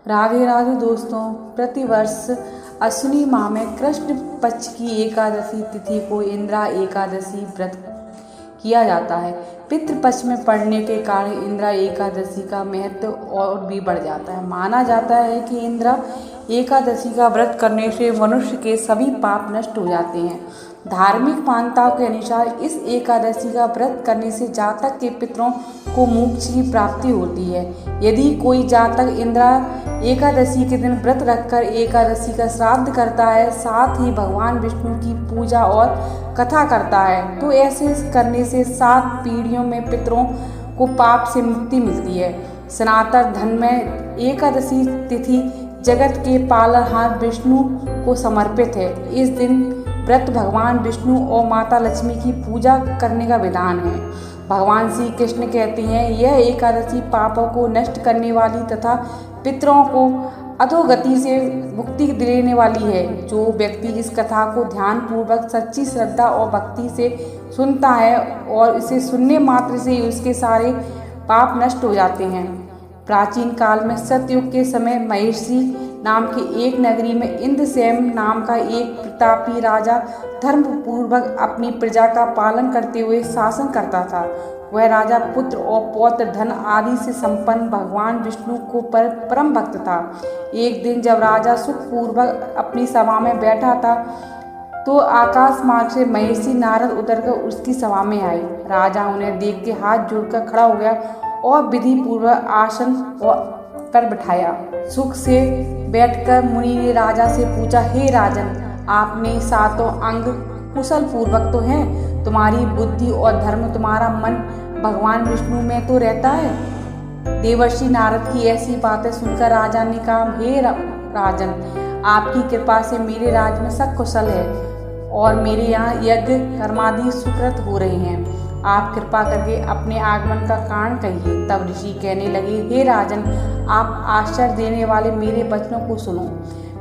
राधे राधे दोस्तों, प्रतिवर्ष अश्विनी माह में कृष्ण पक्ष की एकादशी तिथि को इंदिरा एकादशी व्रत किया जाता है। पितृपक्ष में पड़ने के कारण इंदिरा एकादशी का महत्व और भी बढ़ जाता है। माना जाता है कि इंदिरा एकादशी का व्रत करने से मनुष्य के सभी पाप नष्ट हो जाते हैं। धार्मिक मान्यताओं के अनुसार इस एकादशी का व्रत करने से जातक के पितरों को मोक्ष की प्राप्ति होती है। यदि कोई जातक इंदिरा एकादशी के दिन व्रत रखकर एकादशी का श्राद्ध करता है, साथ ही भगवान विष्णु की पूजा और कथा करता है, तो ऐसे करने से 7 पीढ़ियों में पितरों को पाप से मुक्ति मिलती है। सनातन धर्म में एकादशी तिथि जगत के पालनहार विष्णु को समर्पित है। इस दिन व्रत भगवान विष्णु और माता लक्ष्मी की पूजा करने का विधान है। भगवान श्री कृष्ण कहते हैं, यह एकादशी पापों को नष्ट करने वाली तथा पितरों को अधोगति से मुक्ति देने वाली है। जो व्यक्ति इस कथा को ध्यान पूर्वक सच्ची श्रद्धा और भक्ति से सुनता है और इसे सुनने मात्र से उसके सारे पाप नष्ट हो जाते हैं। प्राचीन काल में सतयुग के समय महिषी नाम की एक नगरी में इंद्रसेन नाम का एक प्रतापी राजा धर्म पूर्वक अपनी प्रजा का पालन करते हुए शासन करता था। वह राजा पुत्र और पौत्र धन आदि से संपन्न भगवान विष्णु को परम भक्त था। एक दिन जब राजा सुखपूर्वक अपनी सभा में बैठा था तो आकाश मार्ग से महिषी नारद उतरकर उसकी सभा में आए। राजा उन्हें देख के हाथ जोड़कर खड़ा हो गया और विधि पूर्वक आसन पर बिठाया। सुख से बैठकर मुनि ने राजा से पूछा, हे राजन, आपने 7 अंग कुशल पूर्वक तो हैं, तुम्हारी बुद्धि और धर्म, तुम्हारा मन भगवान विष्णु में तो रहता है। देवर्षि नारद की ऐसी बातें सुनकर राजा ने कहा, हे राजन, आपकी कृपा से मेरे राज्य में सब कुशल है और मेरे यहाँ यज्ञ कर्मादि सुकृत हो रहे हैं। आप कृपा करके अपने आगमन का कारण कहिए। तब ऋषि कहने लगे, हे राजन, आप आश्चर्य देने वाले मेरे वचनों को सुनो।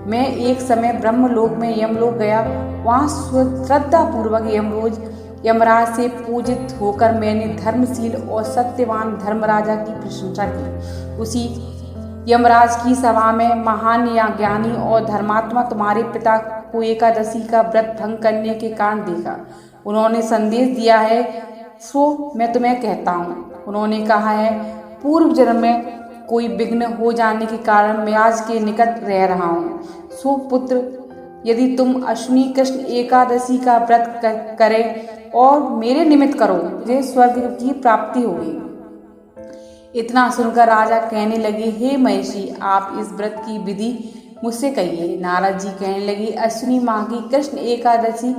मैं एक समय ब्रह्मलोक में यमलोक गया। वहाँ श्रद्धा पूर्वक यमराज से पूजित होकर मैंने धर्मशील और सत्यवान धर्मराजा की प्रशंसा की। उसी यमराज की सभा में महान या ज्ञानी और धर्मात्मा तुम्हारे पिता को एकादशी का व्रत भंग करने के कारण देखा। उन्होंने संदेश दिया है, सो मैं तुम्हें कहता हूँ। उन्होंने कहा है, पूर्व जन्म में कोई विघ्न हो जाने के कारण मैं आज के निकट रह रहा हूँ। सो पुत्र, यदि तुम अश्विनी कृष्ण एकादशी का व्रत करें और मेरे निमित्त करो, मुझे स्वर्ग की प्राप्ति होगी। इतना सुनकर राजा कहने लगे, हे महिषी, आप इस व्रत की विधि मुझसे कहिए। नारद जी कहने लगे, अश्विनी माह की कृष्ण एकादशी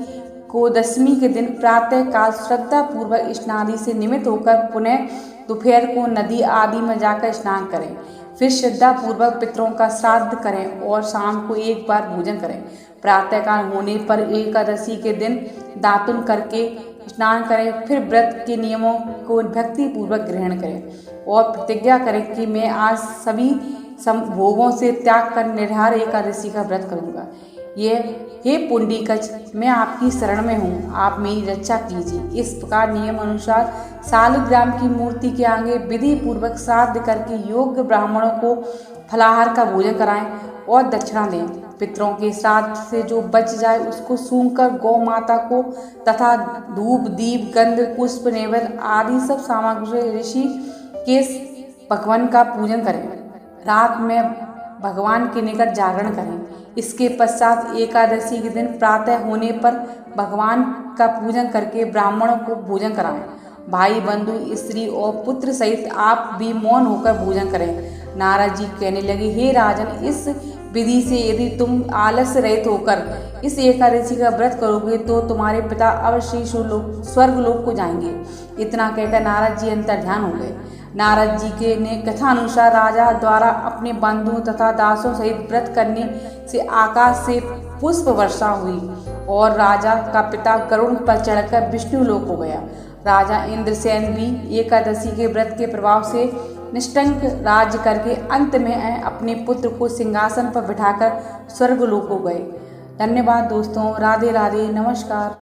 को दशमी के दिन प्रातः काल श्रद्धा पूर्वक स्नादि से निमित्त होकर पुनः दोपहर को नदी आदि में जाकर स्नान करें। फिर श्रद्धा पूर्वक पितरों का श्राद्ध करें और शाम को एक बार भोजन करें। प्रातःकाल होने पर एकादशी के दिन दातुन करके स्नान करें। फिर व्रत के नियमों को भक्ति पूर्वक ग्रहण करें और प्रतिज्ञा करें कि मैं आज सभी भोगों से त्याग कर निर्हार एकादशी का व्रत करूँगा। हे पुंडीकच, मैं आपकी शरण में हूँ, आप मेरी रक्षा कीजिए। इस प्रकार नियम अनुसार शालिग्राम की मूर्ति के आगे विधि पूर्वक श्राद्ध करके योग्य ब्राह्मणों को फलाहार का भोजन कराएं और दक्षिणा दें। पितरों के श्राद्ध से जो बच जाए उसको सूंघकर गौ माता को तथा धूप दीप गंध पुष्प नैवेद्य आदि सब सामग्री से ऋषि केश भगवान का पूजन करें। रात में भगवान के निकट जागरण करें। इसके पश्चात एकादशी के दिन प्रातः होने पर भगवान का पूजन करके ब्राह्मणों को भोजन कराएं। भाई बंधु स्त्री और पुत्र सहित आप भी मौन होकर भोजन करें। नारद जी कहने लगे, हे राजन, इस विधि से यदि तुम आलस्य रहित होकर इस एकादशी का व्रत करोगे तो तुम्हारे पिता अवश्य स्वर्ग लोक को जाएंगे। इतना कहकर नारद जी अंतर्ध्यान हो गए। नारद जी के ने कथा अनुसार राजा द्वारा अपने बंधुओं तथा दासों सहित व्रत करने से आकाश से पुष्प वर्षा हुई और राजा का पिता गरुड़ पर चढ़कर विष्णु लोक हो गया। राजा इंद्रसेन भी एकादशी के व्रत के प्रभाव से निष्कंटक राज्य करके अंत में अपने पुत्र को सिंहासन पर बिठाकर स्वर्ग लोक हो गए। धन्यवाद दोस्तों। राधे राधे, नमस्कार।